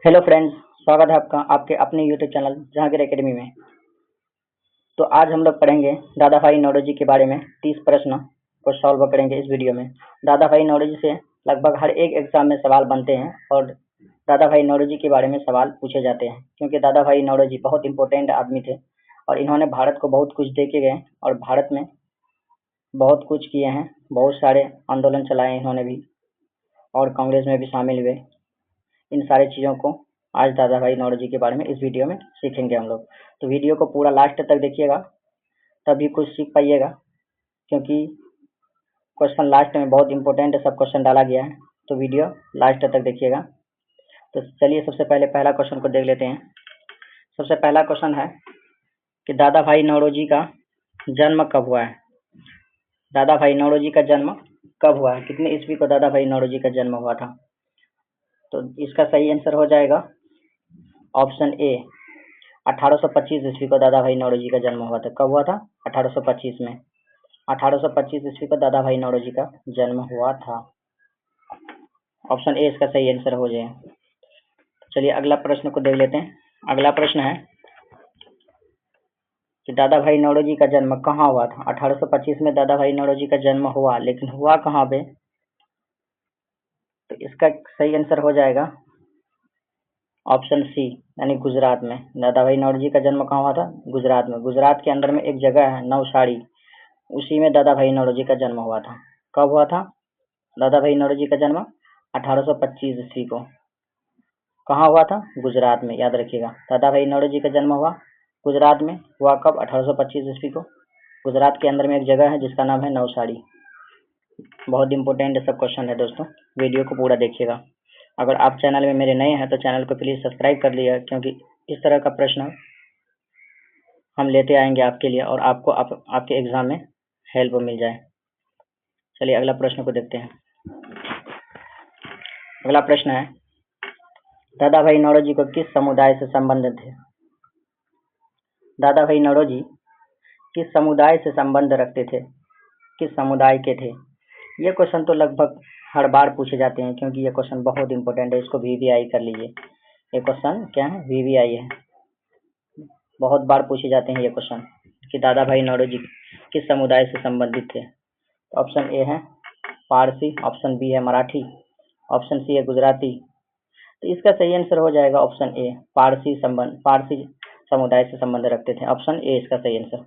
Hello friends, स्वागत है आपका आपके अपने यूट्यूब चैनल जहांगीर एकेडमी में। तो आज हम लोग पढ़ेंगे दादा भाई नौरोजी के बारे में 30 प्रश्न को सॉल्व करेंगे इस वीडियो में। दादा भाई नौरोजी से लगभग हर एक एग्जाम में सवाल बनते हैं और दादा भाई नौरोजी के बारे में सवाल पूछे जाते हैं, क्योंकि दादा भाई नौरोजी बहुत इंपॉर्टेंट आदमी थे और इन्होंने भारत को बहुत कुछ दे के गए और भारत में बहुत कुछ किए हैं। बहुत सारे आंदोलन चलाए इन्होंने भी और कांग्रेस में भी शामिल हुए। इन सारी चीज़ों को आज दादा भाई नौरोजी के बारे में इस वीडियो में सीखेंगे हम लोग। तो वीडियो को पूरा लास्ट तक देखिएगा, तभी कुछ सीख पाइएगा, क्योंकि क्वेश्चन लास्ट में बहुत इंपॉर्टेंट सब क्वेश्चन डाला गया है। तो वीडियो लास्ट तक देखिएगा। तो चलिए सबसे पहले पहला क्वेश्चन को देख लेते हैं। सबसे पहला क्वेश्चन है कि दादा भाई नौरोजी का जन्म कब हुआ है। दादा भाई नौरोजी का जन्म कब हुआ है, कितने ईस्वी को दादा भाई नौरोजी का जन्म हुआ था। तो इसका सही आंसर हो जाएगा ऑप्शन ए, 1825 ईस्वी को दादा भाई नौरोजी का जन्म हुआ था। कब हुआ था? 1825 में। 1825 ईस्वी को दादा भाई नौरोजी का जन्म हुआ था। ऑप्शन ए इसका सही आंसर हो जाए। चलिए अगला प्रश्न को देख लेते हैं। अगला प्रश्न है कि दादा भाई नौरोजी का जन्म कहाँ हुआ था। 1825 में दादा भाई नौरोजी का जन्म हुआ, लेकिन हुआ कहाँ पे? तो इसका सही आंसर हो जाएगा ऑप्शन सी, यानी गुजरात में। दादा भाई नौरोजी का जन्म कहाँ हुआ था? गुजरात में। गुजरात के अंदर में एक जगह है नवसारी, उसी में दादा भाई नौरोजी का जन्म हुआ था। कब हुआ था दादा भाई नौरोजी का जन्म? 1825 ईस्वी को। कहाँ हुआ था? गुजरात में। याद रखिएगा, दादा भाई नौरोजी का जन्म हुआ गुजरात में। हुआ कब? 1825 ईस्वी को। गुजरात के अंदर में एक जगह है जिसका नाम है नवसारी। बहुत इंपॉर्टेंट सब क्वेश्चन है दोस्तों, वीडियो को पूरा देखिएगा। अगर आप चैनल में मेरे नए हैं तो चैनल को प्लीज़ सब्सक्राइब कर लिया, क्योंकि इस तरह का प्रश्न हम लेते आएंगे आपके लिए और आपको आपके एग्जाम में हेल्प मिल जाए। चलिए अगला प्रश्न को देखते हैं। अगला प्रश्न है, दादा भाई नौरोजी को किस समुदाय से संबंधित थे। दादा भाई नौरोजी किस समुदाय से संबंध रखते थे, किस समुदाय के थे। ये क्वेश्चन तो लगभग हर बार पूछे जाते हैं, क्योंकि ये क्वेश्चन बहुत इंपॉर्टेंट है। इसको वीवीआई कर लीजिए। ये क्वेश्चन क्या है? वीवीआई है। बहुत बार पूछे जाते हैं ये क्वेश्चन कि दादा भाई नौरोजी किस समुदाय से संबंधित थे। तो ऑप्शन ए है पारसी, ऑप्शन बी है मराठी, ऑप्शन सी है गुजराती। तो इसका सही आंसर हो जाएगा ऑप्शन ए, पारसी समुदाय से संबंध रखते थे। ऑप्शन ए इसका सही आंसर।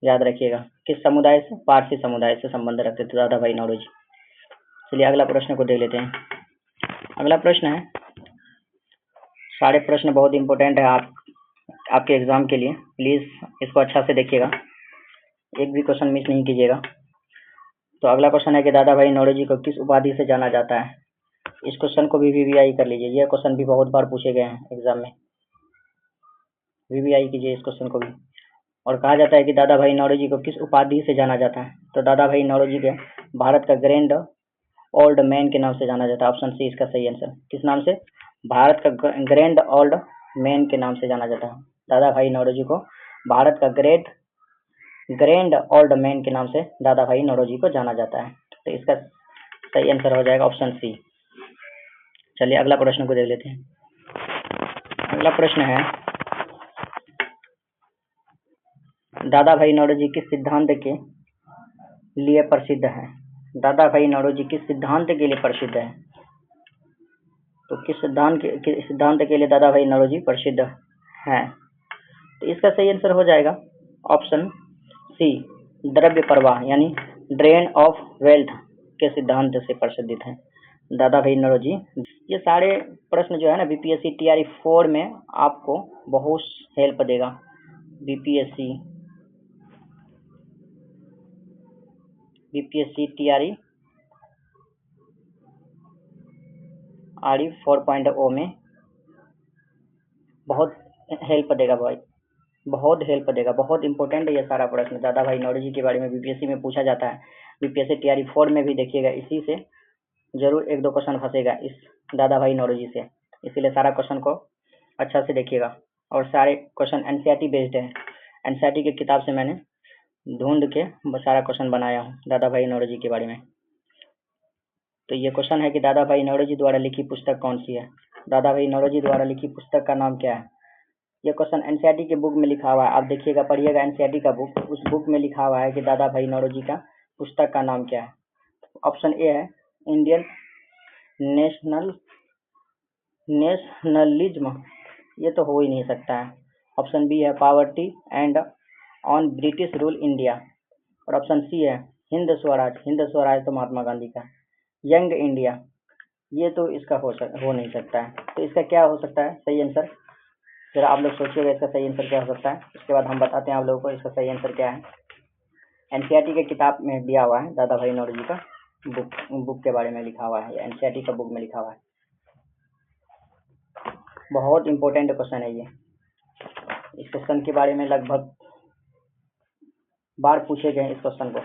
याद रखिएगा, किस समुदाय से? पारसी समुदाय से संबंध रखते थे दादा भाई नौरोजी। चलिए अगला प्रश्न को देख लेते हैं। अगला प्रश्न है, सारे प्रश्न बहुत इंपॉर्टेंट है आपके एग्जाम के लिए। प्लीज इसको अच्छा से देखिएगा, एक भी क्वेश्चन मिस नहीं कीजिएगा। तो अगला क्वेश्चन है कि दादा भाई नौरोजी को किस उपाधि से जाना जाता है। इस क्वेश्चन को भी वीवीआई कर लीजिए। यह क्वेश्चन भी बहुत बार पूछे गए हैं एग्जाम में। वीवीआई कीजिए इस क्वेश्चन को भी। और कहा जाता है कि दादा भाई नौरोजी को किस उपाधि से जाना जाता है। तो दादा भाई नौरोजी के भारत का ग्रैंड ओल्ड मैन के नाम से जाना जाता है। ऑप्शन सी इसका सही आंसर। किस नाम से? भारत का ग्रैंड ओल्ड मैन के नाम से जाना जाता है। दादा भाई नौरोजी को भारत का ग्रैंड ओल्ड मैन के नाम से दादा भाई नौरोजी को जाना जाता है। तो इसका सही आंसर हो जाएगा ऑप्शन सी। चलिए अगला प्रश्न को देख लेते हैं। अगला प्रश्न है, दादा भाई नौरोजी किस सिद्धांत के लिए प्रसिद्ध है। दादा भाई नौरोजी किस सिद्धांत के लिए प्रसिद्ध है। तो किस सिद्धांत के लिए दादा भाई नौरोजी प्रसिद्ध है। तो इसका सही आंसर हो जाएगा ऑप्शन सी, द्रव्य प्रवाह यानी ड्रेन ऑफ वेल्थ के सिद्धांत से प्रसिद्ध है दादा भाई नौरोजी। ये सारे प्रश्न जो है ना बीपीएससी टीआरई 4 में आपको बहुत हेल्प देगा। बीपीएससी टीआरई 4.0 में बहुत हेल्प देगा भाई, बहुत हेल्प देगा। बहुत इंपॉर्टेंट है ये सारा प्रश्न। दादा भाई नौरोजी के बारे में बीपीएससी में पूछा जाता है। बीपीएससी टीआरई 4 में भी देखिएगा, इसी से जरूर एक दो क्वेश्चन फंसेगा इस दादा भाई नौरोजी से। इसीलिए सारा क्वेश्चन को अच्छा से देखिएगा। और सारे क्वेश्चन एनसीईआरटी बेस्ड है। एनसीईआरटी की किताब से मैंने ढूंढ के सारा क्वेश्चन बनाया हूँ दादा भाई नौरोजी के बारे में। तो ये क्वेश्चन है कि दादा भाई नौरोजी द्वारा लिखी पुस्तक कौन सी है। दादा भाई नौरोजी द्वारा लिखी पुस्तक का नाम क्या है? ये क्वेश्चन एनसीईआरटी की बुक में लिखा हुआ है, आप देखिएगा, पढ़िएगा एनसीईआरटी का बुक, उस बुक में लिखा हुआ है कि दादा भाई नौरोजी का पुस्तक का नाम क्या है। ऑप्शन ए है इंडियन नेशनलिज्म, ये तो हो ही नहीं सकता है। ऑप्शन बी है poverty and on British rule India, और ऑप्शन सी है हिंद स्वराज तो महात्मा गांधी का। यंग इंडिया, ये तो इसका हो नहीं सकता है। तो इसका क्या हो सकता है सही आंसर? जरा आप लोग सोचिएगा इसका सही आंसर क्या हो सकता है, उसके बाद हम बताते हैं आप लोगों को इसका सही आंसर क्या है। एनसीईआरटी के किताब में दिया हुआ है, दादा भाई नौरोजी का बुक के बारे में लिखा हुआ है, एनसीईआरटी का बुक में लिखा हुआ है। बहुत इंपॉर्टेंट क्वेश्चन है ये। इस क्वेश्चन के बारे में लगभग बार पूछे गए इस क्वेश्चन को।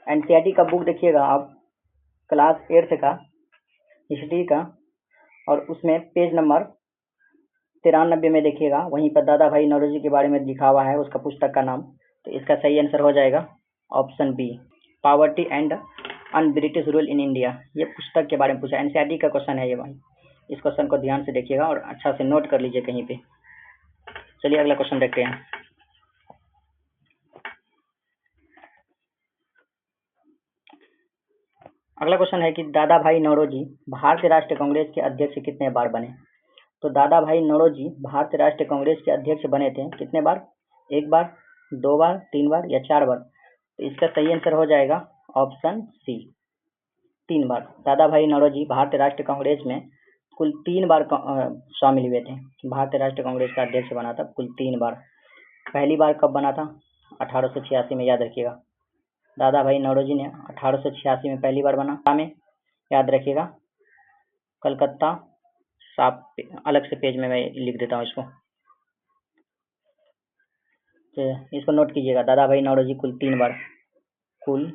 एनसीईआरटी का बुक देखिएगा आप, क्लास 8th का हिस्ट्री का, और उसमें पेज नंबर 93 में देखिएगा, वहीं पर दादा भाई नौरोजी के बारे में लिखा हुआ है उसका पुस्तक का नाम। तो इसका सही आंसर हो जाएगा option B, poverty and un British rule in India. ये पुस्तक के बारे में पूछा, एनसीईआरटी का क्वेश्चन है ये भाई। इस क्वेश्चन को ध्यान से देखिएगा और अच्छा से नोट कर लीजिए कहीं पे। चलिए अगला क्वेश्चन देखते हैं। अगला क्वेश्चन है कि दादा भाई नौरोजी भारतीय राष्ट्रीय कांग्रेस के अध्यक्ष कितने बार बने? तो दादा भाई नौरोजी भारतीय राष्ट्रीय कांग्रेस के अध्यक्ष बने थे कितने बार? 1 बार, 2 बार, 3 बार या 4 बार? तो इसका सही आंसर हो जाएगा ऑप्शन सी, 3 बार। दादा भाई नौरोजी भारतीय राष्ट्रीय कांग्रेस में कुल 3 बार शामिल हुए थे। भारतीय राष्ट्रीय कांग्रेस का अध्यक्ष बना था कुल 3 बार। पहली बार कब बना था? 1886 में, याद रखिएगा। दादा भाई नौरोजी ने 1886 में पहली बार बना में, याद रखिएगा। कलकत्ता, साफ अलग से पेज में मैं लिख देता हूँ इसको, तो इसको नोट कीजिएगा। दादा भाई नौरोजी कुल 3 बार, कुल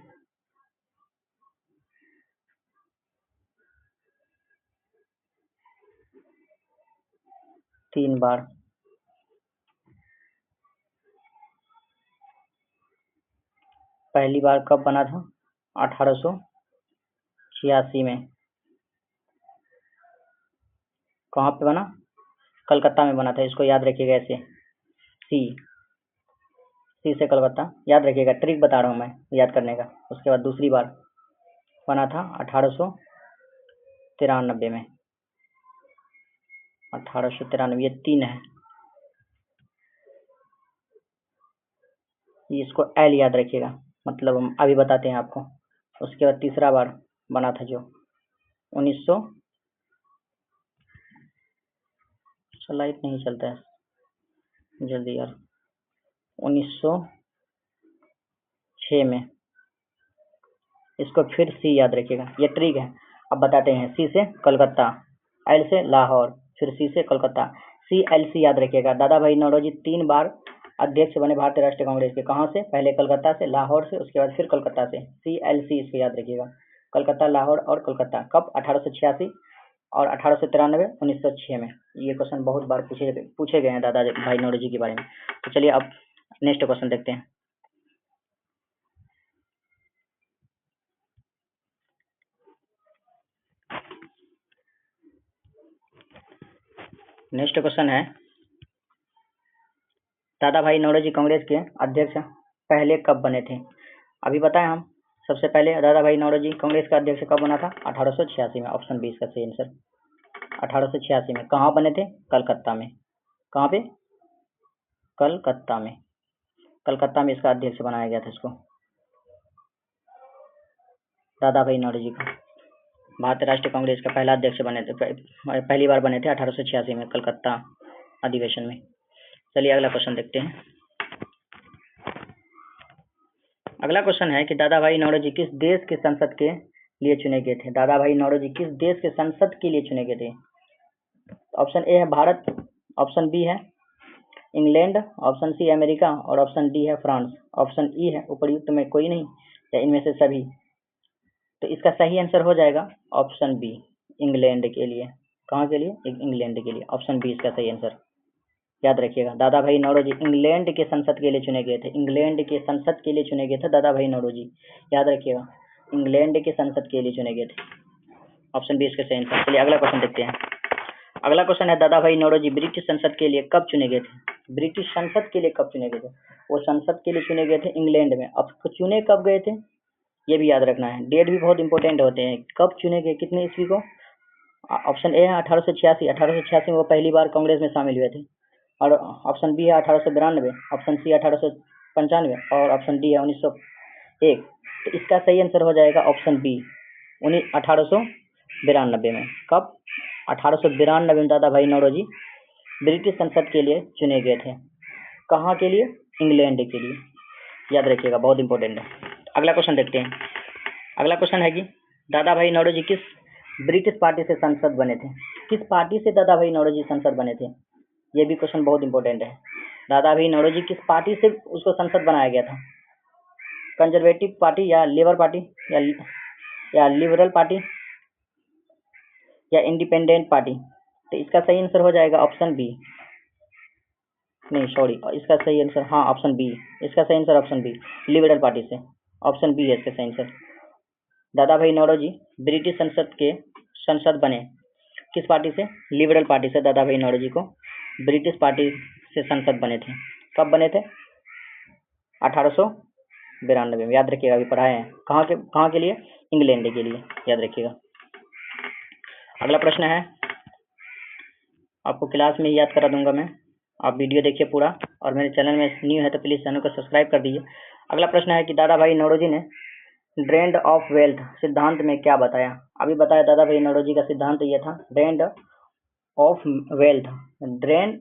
3 बार। पहली बार कब बना था? 1886 में। कहाँ पे बना? कलकत्ता में बना था। इसको याद रखिएगा ऐसे, सी से कलकत्ता, याद रखिएगा। ट्रिक बता रहा हूँ मैं याद करने का। उसके बाद दूसरी बार बना था 1893 में, 1893, ये 3 है। इसको एल याद रखिएगा, मतलब हम अभी बताते हैं आपको। उसके बाद तीसरा बार बना था जो 1900, लाइट नहीं चलता है जल्दी यार, 1906 में। इसको फिर सी याद रखिएगा, ये ट्रिक है। अब बताते हैं। सी से कलकत्ता, एल से लाहौर, फिर सी से कलकत्ता। CLC याद रखिएगा। दादा भाई नौरोजी 3 बार अध्यक्ष बने भारतीय राष्ट्रीय कांग्रेस के। कहाँ से? पहले कलकत्ता से, लाहौर से, उसके बाद फिर कलकत्ता से। CLC इसको याद रखिएगा, कलकत्ता, लाहौर और कलकत्ता। कब? 1886 और 1893, 1906 में। ये क्वेश्चन बहुत बार पूछे गए हैं दादा भाई नौरोजी के बारे में। तो चलिए अब नेक्स्ट क्वेश्चन देखते हैं। नेक्स्ट क्वेश्चन है, दादा भाई नौरोजी कांग्रेस के अध्यक्ष पहले कब बने थे? अभी बताएं हम। सबसे पहले दादा भाई नौरोजी कांग्रेस का अध्यक्ष कब बना था? 1886 में। ऑप्शन बी इसका सही आंसर, 1886 में। कहाँ बने थे? कलकत्ता में। कहाँ पे? कलकत्ता में। कलकत्ता में इसका अध्यक्ष बनाया गया था इसको, दादा भाई नौरोजी का। भारतीय राष्ट्रीय कांग्रेस का पहला अध्यक्ष बने थे, पहली बार बने थे 1886 में, कलकत्ता अधिवेशन में। चलिए अगला क्वेश्चन देखते हैं। अगला क्वेश्चन है कि दादा भाई नौरोजी किस देश के संसद के लिए चुने गए थे? दादा भाई नौरोजी किस देश के संसद के लिए चुने गए थे? ऑप्शन ए है भारत, ऑप्शन बी है इंग्लैंड, ऑप्शन सी अमेरिका और ऑप्शन डी है फ्रांस। ऑप्शन ई है उपर्युक्त में कोई नहीं या इनमें से सभी। तो इसका सही आंसर हो जाएगा ऑप्शन बी, इंग्लैंड के लिए। कहाँ के लिए? इंग्लैंड के लिए। ऑप्शन बी इसका सही आंसर, याद रखिएगा। दादा भाई नौरोजी इंग्लैंड के संसद के लिए चुने गए थे, इंग्लैंड के संसद के लिए चुने गए थे दादा भाई नौरोजी, याद रखिएगा। इंग्लैंड की संसद के लिए चुने गए थे। ऑप्शन बी इसके सही आंसर। चलिए अगला क्वेश्चन देखते हैं। अगला क्वेश्चन है दादा भाई नौरोजी ब्रिटिश संसद के लिए कब चुने गए थे? ब्रिटिश संसद के लिए कब चुने गए थे? वो संसद के लिए चुने गए थे इंग्लैंड में। अब चुने कब गए थे ये भी याद रखना है। डेट भी बहुत इंपॉर्टेंट होते हैं। कब चुने गए, कितने ईस्वी को? ऑप्शन ए है 1886। 1886 में वो पहली बार कांग्रेस में शामिल हुए थे। और ऑप्शन बी है 1892, ऑप्शन सी 1895 और ऑप्शन डी है 1901। तो इसका सही आंसर हो जाएगा ऑप्शन बी 1892 में। कब? 1892 में दादा भाई नौरोजी ब्रिटिश संसद के लिए चुने गए थे। कहाँ के लिए? इंग्लैंड के लिए। याद रखिएगा, बहुत इंपॉर्टेंट है। अगला क्वेश्चन देखते हैं। अगला क्वेश्चन है कि दादा भाई नौरोजी किस ब्रिटिश पार्टी से संसद बने थे? किस पार्टी से दादा भाई नौरोजी संसद बने थे? ये भी क्वेश्चन बहुत इंपॉर्टेंट है। दादा भाई नौरोजी किस पार्टी से उसको संसद बनाया गया था? कंजर्वेटिव पार्टी या लेबर पार्टी या लिबरल पार्टी या इंडिपेंडेंट पार्टी? तो इसका सही आंसर हो जाएगा ऑप्शन बी। नहीं सॉरी, इसका सही आंसर हाँ ऑप्शन बी। इसका सही answer option B, liberal party से। ऑप्शन बी है इसका सही आंसर। दादा भाई नौरोजी ब्रिटिश संसद के संसद बने किस पार्टी से? लिबरल पार्टी से दादा भाई नौरोजी को ब्रिटिश पार्टी से संसद बने थे। कब बने थे? 1892 में। याद रखिएगा, अभी पढ़ाए हैं। कहाँ के लिए? इंग्लैंड के लिए। याद रखिएगा। अगला प्रश्न है, आपको क्लास में याद करा दूंगा मैं, आप वीडियो देखिए पूरा। और मेरे चैनल में न्यू है तो प्लीज़ चैनल को सब्सक्राइब कर दीजिए। अगला प्रश्न है कि दादा भाई नौरोजी ने ड्रेन ऑफ वेल्थ सिद्धांत में क्या बताया? अभी बताया दादा भाई नौरोजी का सिद्धांत ये था, drain of wealth. Drain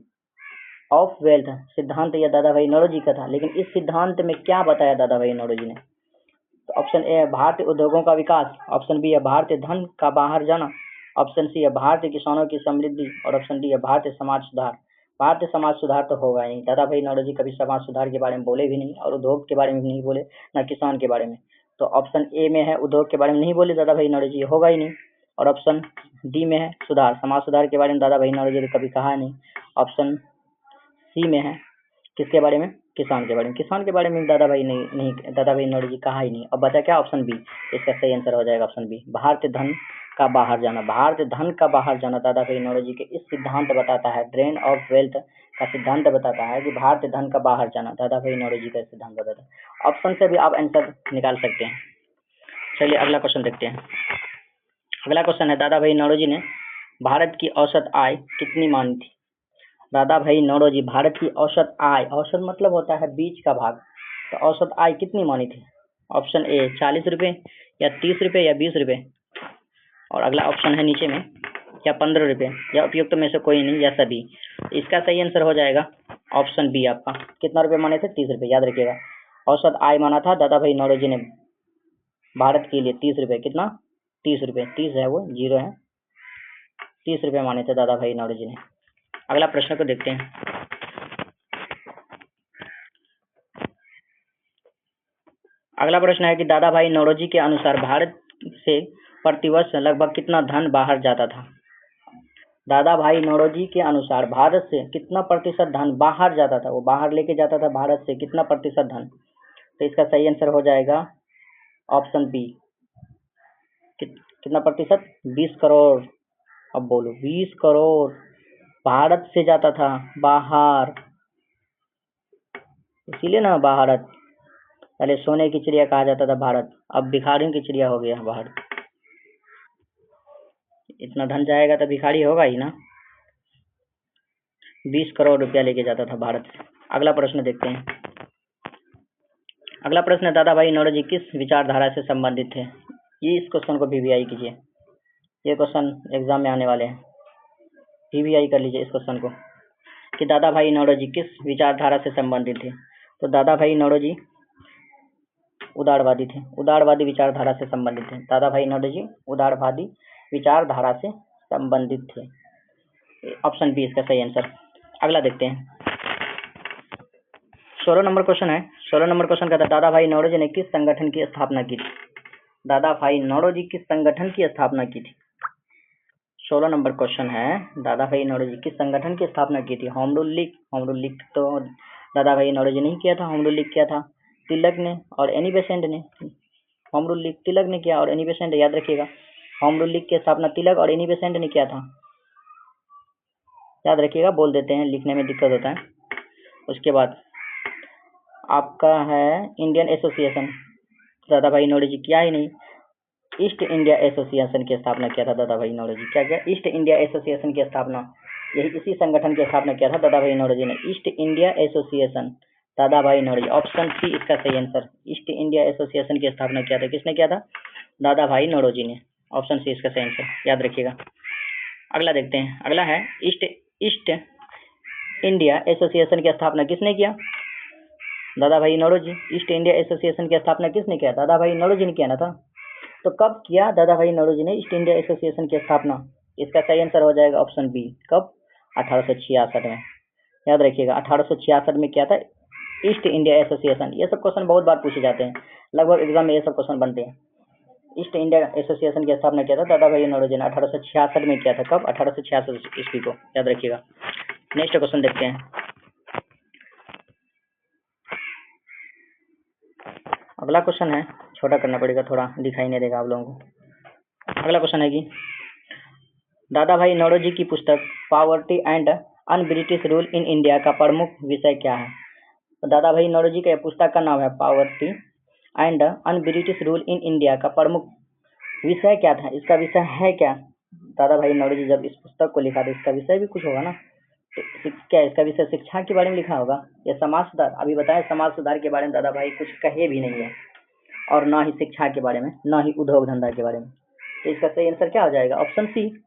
of wealth सिद्धांत यह दादा भाई नौरोजी का था, लेकिन इस सिद्धांत में क्या बताया दादा भाई नौरोजी ने? तो ऑप्शन ए है भारतीय उद्योगों का विकास, ऑप्शन बी है भारतीय धन का बाहर जाना, ऑप्शन सी है भारतीय किसानों की समृद्धि और ऑप्शन डी है भारतीय समाज सुधार। भारतीय समाज सुधार तो होगा ही नहीं। दादा भाई नौरोजी कभी समाज सुधार के बारे में बोले भी नहीं और उद्योग के बारे में भी नहीं बोले, ना किसान के बारे में। तो ऑप्शन ए में है उद्योग के बारे में नहीं बोले दादा भाई नौरोजी, होगा ही नहीं। और ऑप्शन डी में है सुधार, समाज सुधार के बारे में दादा भाई नौरोजी ने कभी कहा नहीं। ऑप्शन सी में है किसके बारे में? किसान के बारे में। किसान के बारे में दादा भाई नहीं दादा भाई नौरोजी कहा ही नहीं। अब बचा क्या? Option B. इसका सही आंसर हो जाएगा ऑप्शन बी, भारतीय धन का बाहर जाना। भारतीय धन का बाहर जाना दादा भाई नौरोजी के इस सिद्धांत बताता है, ड्रेन ऑफ वेल्थ का सिद्धांत बताता है कि भारतीय धन का बाहर जाना दादा भाई नौरोजी का सिद्धांत बताता है। ऑप्शन से भी आप आंसर निकाल सकते हैं। चलिए अगला क्वेश्चन देखते हैं। अगला क्वेश्चन है, दादा भाई नौरोजी ने भारत की औसत आय कितनी मानी थी? दादा भाई नौरोजी भारत की औसत आय, औसत मतलब होता है बीच का भाग, तो औसत आय कितनी मानी थी? ऑप्शन ए 40 रुपये या 30 रुपये या 20 रुपये और अगला ऑप्शन है नीचे में या 15 रुपये या उपयुक्त में से कोई नहीं या सभी। इसका सही आंसर हो जाएगा ऑप्शन बी आपका। कितना रुपये माने थे? 30 रुपये। याद रखिएगा, औसत आय माना था दादा भाई नौरोजी ने भारत के लिए 30 रुपये। कितना? 30 रुपये। 30 है वो, 0 है। 30 रुपये माने थे दादा भाई नौरोजी ने। अगला प्रश्न को देखते हैं। अगला प्रश्न है कि दादा भाई नौरोजी के अनुसार भारत से प्रतिवर्ष लगभग कितना धन बाहर जाता था? दादा भाई नौरोजी के अनुसार भारत से कितना प्रतिशत धन बाहर जाता था? वो बाहर लेके जाता था भारत से कितना प्रतिशत धन? तो इसका सही आंसर हो जाएगा ऑप्शन बी। कितना प्रतिशत? 20 करोड़। अब बोलो, 20 करोड़ भारत से जाता था बाहर, इसीलिए ना भारत। पहले सोने की चिड़िया कहा जाता था भारत, अब भिखारियों की चिड़िया हो गया भारत। इतना धन जाएगा तो भिखारी होगा ही ना। 20 करोड़ रुपया लेके जाता था भारत से। अगला प्रश्न देखते हैं। अगला प्रश्न है, दादा भाई नौरोजी किस विचारधारा से संबंधित थे? ये इस क्वेश्चन को वीवीआई कीजिए, ये क्वेश्चन एग्जाम में आने वाले हैं। वीवीआई कर लीजिए इस क्वेश्चन को कि दादा भाई नौरोजी किस विचारधारा से संबंधित थे। तो दादा भाई नौरोजी उदारवादी थे, उदारवादी विचारधारा से संबंधित थे। दादा भाई नौरोजी उदारवादी विचारधारा से संबंधित थे। ऑप्शन बी इसका सही आंसर। अगला देखते हैं। 16 नंबर क्वेश्चन है। 16 नंबर क्वेश्चन कहता है, दादा भाई नौरोजी ने किस संगठन की स्थापना की थी? दादा भाई नौरोजी किस संगठन की स्थापना की थी? 16 नंबर क्वेश्चन है, दादा भाई नौरोजी किस संगठन की स्थापना की थी? Home rule league. Home rule league तो दादा भाई नौरोजी नहीं किया था, होम रूल लीग किया था तिलक ने और एनी बेसेंट ने। होम रूल लीग तिलक ने किया और एनी बेसेंट, याद रखिएगा। होम रूल लीग की स्थापना तिलक और एनी बेसेंट ने किया था, याद रखिएगा, बोल देते हैं, लिखने में दिक्कत होता है। उसके बाद आपका है इंडियन एसोसिएशन, दादा भाई नौरोजी किया ही नहीं। ईस्ट इंडिया एसोसिएशन की स्थापना किया था दादा भाई नौरोजी। क्या क्या? ईस्ट इंडिया एसोसिएशन की स्थापना, यही इसी संगठन की स्थापना किया था दादा भाई नौरोजी ने। ईस्ट इंडिया एसोसिएशन, दादा भाई नौरोजी। ऑप्शन सी इसका सही आंसर। ईस्ट इंडिया एसोसिएशन की स्थापना किया था, किसने किया था? दादा भाई नौरोजी ने। ऑप्शन सी इसका सही आंसर, याद रखिएगा। अगला देखते हैं, अगला है ईस्ट इंडिया एसोसिएशन की स्थापना किसने किया? दादा भाई नौरोजी। ईस्ट इंडिया एसोसिएशन की स्थापना किसने किया? दादा भाई नौरोजी ने किया ना था। तो कब किया दादा भाई नौरोजी ने ईस्ट इंडिया एसोसिएशन की स्थापना? इसका सही आंसर हो जाएगा ऑप्शन बी। कब? 1866 में, याद रखिएगा। 1866 में किया था ईस्ट इंडिया एसोसिएशन। ये सब क्वेश्चन बहुत बार पूछे जाते हैं, लगभग एग्जाम में ये सब क्वेश्चन बनते हैं। ईस्ट इंडिया एसोसिएशन की स्थापना किया था दादा भाई नौरोजी ने 1866 में किया था। कब? 1866 ईस्वी को, याद रखिएगा। नेक्स्ट क्वेश्चन देखते हैं। अगला क्वेश्चन है, छोटा करना पड़ेगा थोड़ा, दिखाई नहीं देगा आप लोगों को। अगला क्वेश्चन है कि दादा भाई नौरोजी की पुस्तक poverty and un British rule in India का प्रमुख विषय क्या है? तो दादा भाई नौरोजी के पुस्तक का नाम है poverty and un British rule in India का प्रमुख विषय क्या था? इसका विषय है क्या? दादा भाई नौरोजी जब इस पुस्तक को लिखा था, इसका विषय भी कुछ होगा ना। तो क्या इसका विषय शिक्षा के बारे में लिखा होगा या समाज सुधार? अभी बताएं, समाज सुधार के बारे में दादा भाई कुछ कहे भी नहीं है, और ना ही शिक्षा के बारे में, ना ही उद्योग धंधा के बारे में। तो इसका सही आंसर क्या हो जाएगा? Option C.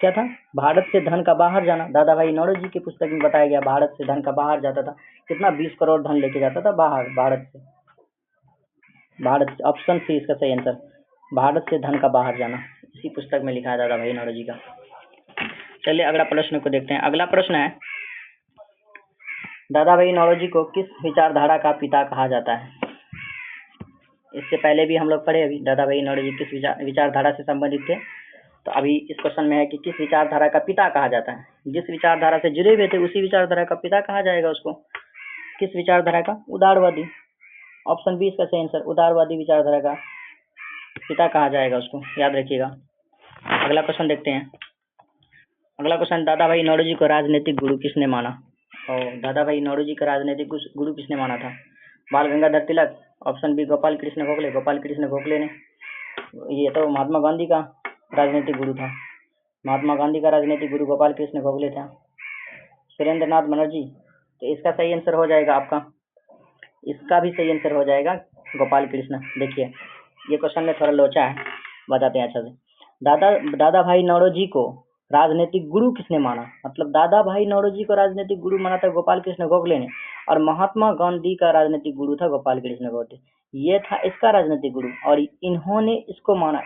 क्या था? भारत से धन का बाहर जाना। दादा भाई नौरोजी की पुस्तक में बताया गया भारत से धन का बाहर जाता था। कितना? 20 करोड़ धन लेके जाता था बाहर, भारत से। ऑप्शन सी इसका सही आंसर, भारत से धन का बाहर जाना, इसी पुस्तक में लिखा है दादा भाई नौरोजी का। चलिए अगला प्रश्न को देखते हैं। अगला प्रश्न है, दादा भाई नौरोजी को किस विचारधारा का पिता कहा जाता है? इससे पहले भी हम लोग पढ़े अभी, दादा भाई नौरोजी किस विचारधारा से संबंधित थे। तो अभी इस क्वेश्चन में है कि किस विचारधारा का पिता कहा जाता है? जिस विचारधारा से जुड़े हुए थे उसी विचारधारा का पिता कहा जाएगा उसको। किस विचारधारा का? उदारवादी। ऑप्शन बी इसका सही आंसर, उदारवादी विचारधारा का पिता कहा जाएगा उसको, याद रखिएगा। अगला क्वेश्चन देखते हैं। अगला क्वेश्चन, दादा भाई नौरोजी को राजनीतिक गुरु किसने माना? और दादा भाई नौरोजी का राजनीतिक गुरु किसने माना था? बाल गंगाधर तिलक, ऑप्शन बी गोपाल कृष्ण गोखले। गोपाल कृष्ण गोखले ने, ये तो महात्मा गांधी का राजनीतिक गुरु था। महात्मा गांधी का राजनीतिक गुरु गोपाल कृष्ण गोखले था। सुरेंद्र नाथ बनर्जी। तो इसका सही आंसर हो जाएगा आपका, इसका भी सही आंसर हो जाएगा गोपाल कृष्ण। देखिए ये क्वेश्चन में थोड़ा लोचा है, बताते हैं अच्छा से। दादा भाई नौरोजी को राजनीतिक गुरु किसने माना? मतलब दादा भाई नौरोजी को राजनीतिक गुरु माना था गोपाल कृष्ण गोखले ने, और महात्मा गांधी का राजनीतिक गुरु था गोपाल कृष्ण गोखले। ये था इसका राजनीतिक गुरु, और इन्होंने इसको माना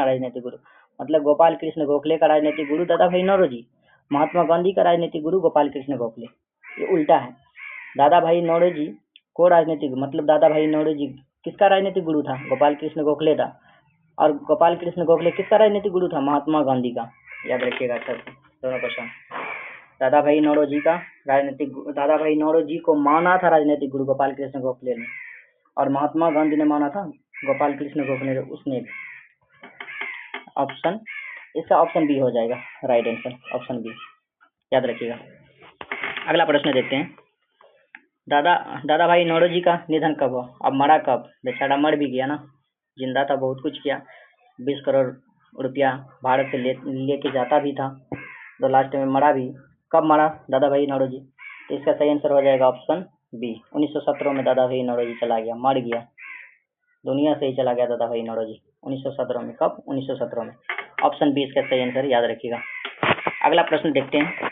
राजनीतिक गुरु। मतलब गोपाल कृष्ण गोखले का राजनीतिक गुरु दादा भाई नौरोजी, महात्मा गांधी का राजनीतिक गुरु गोपाल कृष्ण गोखले। ये उल्टा है। दादा भाई नौरोजी को राजनीतिक, मतलब दादा भाई नौरोजी किसका राजनीतिक गुरु था? गोपाल कृष्ण गोखले था। और गोपाल कृष्ण गोखले किसका राजनीतिक गुरु था? महात्मा गांधी का। याद रखिएगा अच्छा से दोनों क्वेश्चन। दादा भाई नौरोजी को माना था राजनीतिक गुरु गोपाल कृष्ण गोखले ने, और महात्मा गांधी ने माना था गोपाल कृष्ण गोखले ने, उसने। ऑप्शन, इसका ऑप्शन बी हो जाएगा राइट आंसर, ऑप्शन बी, याद रखिएगा। अगला प्रश्न देखते हैं। दादा भाई नौरोजी का निधन कब हुआ? अब मरा कब? बेचारा मर भी गया ना, जिंदा था, बहुत कुछ किया, 20 करोड़ रुपया भारत से लेके जाता भी था, तो लास्ट में मरा भी। कब मरा दादा भाई नौरोजी? तो इसका सही आंसर हो जाएगा ऑप्शन बी, 1917 में दादा भाई नौरोजी चला गया, मर गया, दुनिया से ही चला गया दादा भाई नौरोजी 1917 में। कब? 1917 में। ऑप्शन बी इसका सही आंसर, याद रखिएगा। अगला प्रश्न देखते हैं।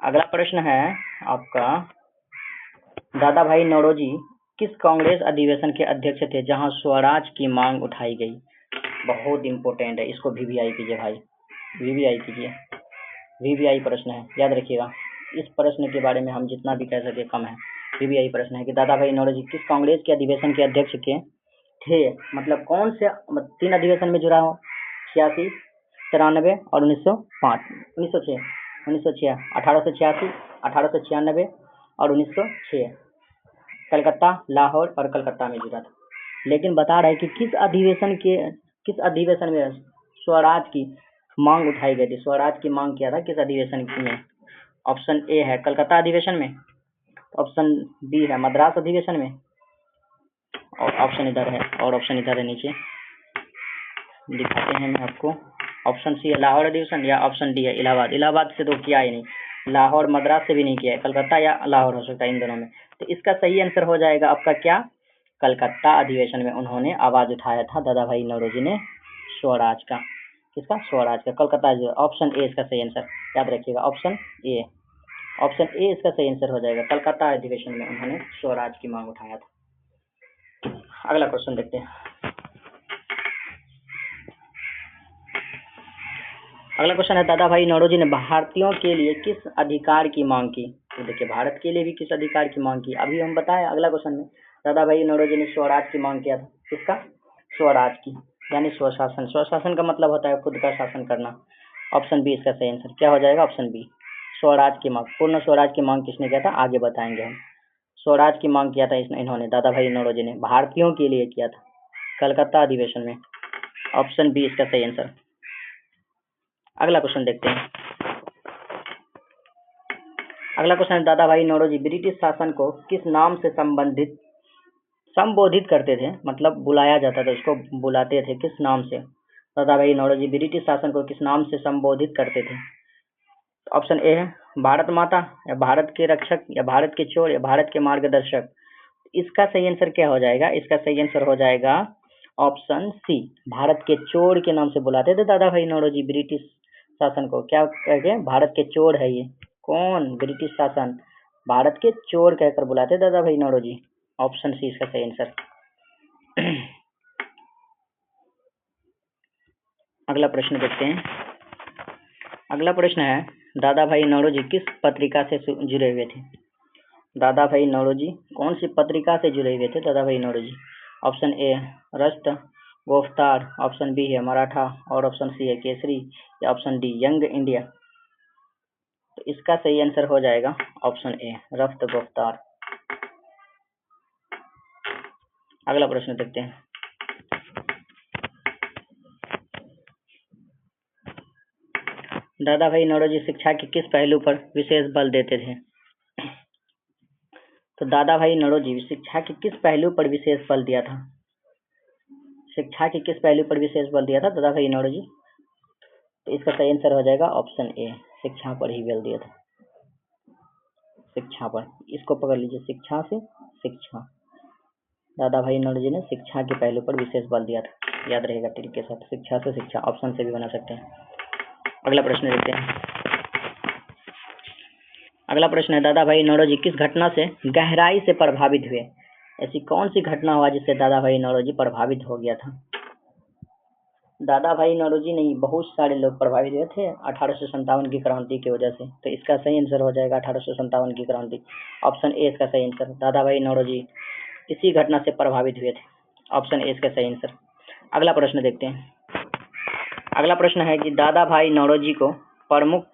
अगला प्रश्न है आपका, दादा भाई नौरोजी किस कांग्रेस अधिवेशन के अध्यक्ष थे जहां स्वराज की मांग उठाई गई? बहुत इंपॉर्टेंट है, इसको वीवीआई कीजिए भाई, वीवीआई कीजिए, वीवीआई प्रश्न है, याद रखिएगा। इस प्रश्न के बारे में हम जितना भी कह सके कम है। वीवीआई प्रश्न है कि दादा भाई नौरोजी किस कांग्रेस के अधिवेशन के अध्यक्ष के थे? मतलब कौन से 3 अधिवेशन में जुड़ा हो? 86, 93 और 1906, 1886, 1896 और 1906। कलकत्ता, लाहौर और कलकत्ता में जुड़ा था। लेकिन बता रहा है कि किस अधिवेशन में स्वराज की मांग उठाई गई थी। स्वराज की मांग किया था किस अधिवेशन में? ऑप्शन ए है कलकत्ता अधिवेशन में, ऑप्शन बी है मद्रास अधिवेशन में, और ऑप्शन इधर है, और ऑप्शन इधर है नीचे दिखाते हैं मैं आपको। ऑप्शन सी है लाहौर अधिवेशन, या ऑप्शन डी है इलाहाबाद। इलाहाबाद से तो किया ही नहीं, लाहौर मद्रास से भी नहीं किया है, कलकत्ता या लाहौर हो सकता है इन दोनों में। तो इसका सही आंसर हो जाएगा आपका क्या? कलकत्ता अधिवेशन में उन्होंने आवाज उठाया था दादा भाई नौरोजी ने स्वराज का। किसका? स्वराज का। कलकत्ता। ऑप्शन ए इसका सही आंसर, याद रखिएगा ऑप्शन ए। ऑप्शन ए इसका सही आंसर हो जाएगा, कलकत्ता अधिवेशन में उन्होंने स्वराज की मांग उठाया था। अगला क्वेश्चन देखते हैं। अगला क्वेश्चन है दादा भाई नौरोजी ने भारतीयों के लिए किस अधिकार की मांग की? तो देखिए भारत के लिए भी किस अधिकार की मांग की अभी हम बताएं अगला क्वेश्चन में। दादा भाई नौरोजी ने स्वराज की मांग किया था। किसका? स्वराज की, यानी स्वशासन। स्वशासन का मतलब होता है खुद का शासन करना। ऑप्शन बी इसका सही आंसर क्या हो जाएगा? ऑप्शन बी, स्वराज की मांग। पूर्ण स्वराज की मांग किसने किया था आगे बताएंगे हम। स्वराज की मांग किया था इन्होंने दादा भाई नौरोजी ने भारतीयों के लिए किया था कलकत्ता अधिवेशन में। ऑप्शन बी इसका सही आंसर। अगला क्वेश्चन देखते हैं। अगला क्वेश्चन है दादा भाई नौरोजी ब्रिटिश शासन को किस नाम से संबोधित करते थे? मतलब बुलाया जाता था, उसको बुलाते थे किस नाम से? दादा भाई नौरोजी ब्रिटिश शासन को किस नाम से संबोधित करते थे? ऑप्शन ए है भारत माता, या भारत के रक्षक, या भारत के चोर, या भारत के मार्गदर्शक। इसका सही आंसर क्या हो जाएगा? इसका सही आंसर हो जाएगा ऑप्शन सी, भारत के चोर के नाम से बुलाते थे दादा भाई नौरोजी ब्रिटिश शासन को। क्या कहते? भारत के चोर है ये। कौन? ब्रिटिश शासन भारत के चोर कहकर बुलाते दादा भाई नौरोजी। ऑप्शन सी इसका सही आंसर। अगला प्रश्न देखते हैं। अगला प्रश्न है दादा भाई नौरोजी किस पत्रिका से जुड़े हुए थे? दादा भाई नौरोजी कौन सी पत्रिका से जुड़े हुए थे दादा भाई नौरोजी? ऑप्शन ए राष्ट्र गोफ्तार, ऑप्शन बी है मराठा, और ऑप्शन सी है केसरी, या ऑप्शन डी यंग इंडिया। तो इसका सही आंसर हो जाएगा ऑप्शन ए राष्ट्र गोफ्तार। अगला प्रश्न देखते हैं। दादा भाई नौरोजी शिक्षा के किस पहलू पर विशेष बल देते थे? तो दादा भाई नौरोजी शिक्षा के किस पहलू पर विशेष बल दिया था? शिक्षा के किस पहलू पर विशेष बल दिया था दादा भाई नौरोजी? तो इसका सही आंसर हो जाएगा ऑप्शन ए, शिक्षा पर ही बल दिया था। शिक्षा पर, इसको पकड़ लीजिए, शिक्षा से शिक्षा। दादा भाई नौरोजी ने शिक्षा के पहलू पर विशेष बल दिया था, याद रहेगा टिक के साथ, शिक्षा से शिक्षा। ऑप्शन से भी बना सकते हैं। अगला प्रश्न देखते हैं। अगला प्रश्न है दादा भाई नौरोजी किस घटना से गहराई से प्रभावित हुए? ऐसी कौन सी घटना हुआ जिससे दादा भाई नौरोजी प्रभावित हो गया था? दादा भाई नौरोजी नहीं, बहुत सारे लोग प्रभावित हुए थे 1857 की क्रांति की वजह से। तो इसका सही आंसर हो जाएगा 1857 की क्रांति। ऑप्शन ए इसका सही आंसर। दादा भाई नौरोजी इसी घटना से प्रभावित हुए थे। ऑप्शन ए इसका सही आंसर। अगला प्रश्न देखते हैं। अगला प्रश्न है कि दादा भाई नौरोजी को प्रमुख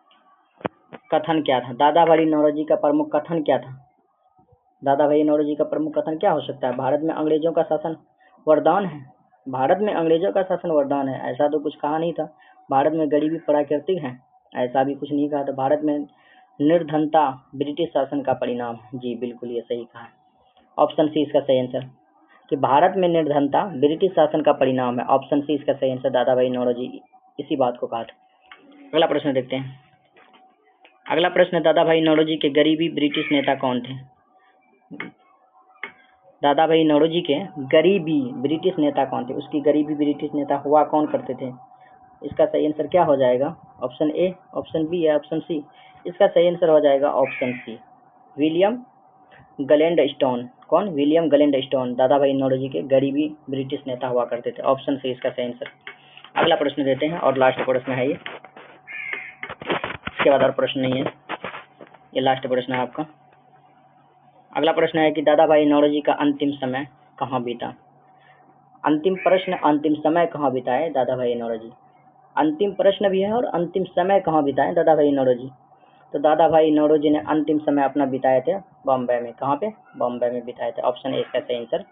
कथन क्या था? दादा भाई नौरोजी का प्रमुख कथन क्या था? दादा भाई नौरोजी का प्रमुख कथन क्या हो सकता है? भारत में अंग्रेजों का शासन वरदान है। भारत में अंग्रेजों का शासन वरदान है, ऐसा तो कुछ कहा नहीं था। भारत में गरीबी प्राकृतिक है, ऐसा भी कुछ नहीं कहा था। भारत में निर्धनता ब्रिटिश शासन का परिणाम। जी बिल्कुल, ये सही कहा है। ऑप्शन सी इसका सही आंसर, कि भारत में निर्धनता ब्रिटिश शासन का परिणाम है। ऑप्शन सी इसका सही आंसर। दादा भाई नौरोजी इसी बात को कहा था। अगला प्रश्न देखते हैं। अगला प्रश्न, दादा भाई नौरोजी के गरीबी ब्रिटिश नेता कौन थे? दादा भाई नौरोजी के गरीबी ब्रिटिश नेता कौन थे? उसकी गरीबी ब्रिटिश नेता हुआ कौन करते थे? इसका सही आंसर क्या हो जाएगा? ऑप्शन ए, ऑप्शन बी या ऑप्शन सी? इसका सही आंसर हो जाएगा ऑप्शन सी, विलियम गैल्वेस्टोन। कौन? विलियम गैल्वेस्टोन दादा भाई नौरोजी के गरीबी ब्रिटिश नेता हुआ करते थे। ऑप्शन सी इसका सही आंसर। अगला प्रश्न देते हैं और लास्ट प्रश्न है ये, इसके बाद और प्रश्न नहीं है, ये लास्ट प्रश्न है आपका। अगला प्रश्न है कि दादा भाई नौरोजी का अंतिम समय कहाँ बीता? अंतिम प्रश्न, अंतिम समय कहाँ बिताए दादा भाई नौरोजी? अंतिम प्रश्न भी है और अंतिम समय कहाँ बिताए दादा भाई नौरोजी? तो दादा भाई नौरोजी ने अंतिम समय अपना बिताए थे बॉम्बे में। कहाँ पे? बॉम्बे में बिताए थे। ऑप्शन ए इसका सही आंसर।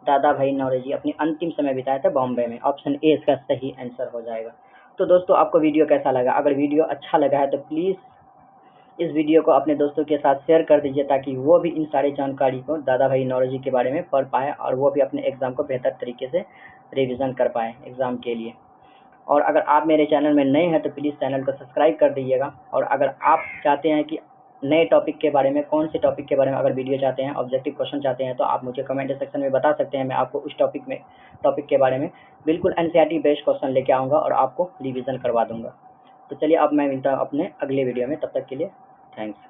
दादा भाई नौरोजी अपनी अंतिम समय बिताया था बॉम्बे में। ऑप्शन ए इसका सही आंसर हो जाएगा। तो दोस्तों आपको वीडियो कैसा लगा? अगर वीडियो अच्छा लगा है तो प्लीज़ इस वीडियो को अपने दोस्तों के साथ शेयर कर दीजिए, ताकि वो भी इन सारी जानकारी को दादा भाई नौरोजी के बारे में पढ़ पाए और वो भी अपने एग्ज़ाम को बेहतर तरीके से रिवीजन कर पाए एग्ज़ाम के लिए। और अगर आप मेरे चैनल में नए हैं तो प्लीज़ चैनल को सब्सक्राइब कर दीजिएगा। और अगर आप चाहते हैं कि नए टॉपिक के बारे में, कौन से टॉपिक के बारे में अगर वीडियो चाहते हैं, ऑब्जेक्टिव क्वेश्चन चाहते हैं, तो आप मुझे कमेंट सेक्शन में बता सकते हैं। मैं आपको उस टॉपिक के बारे में बिल्कुल एनसीईआरटी बेस्ड क्वेश्चन लेके आऊँगा और आपको रिवीजन करवा दूँगा। तो चलिए अब मैं मिलता हूँ अपने अगले वीडियो में, तब तक के लिए थैंक्स।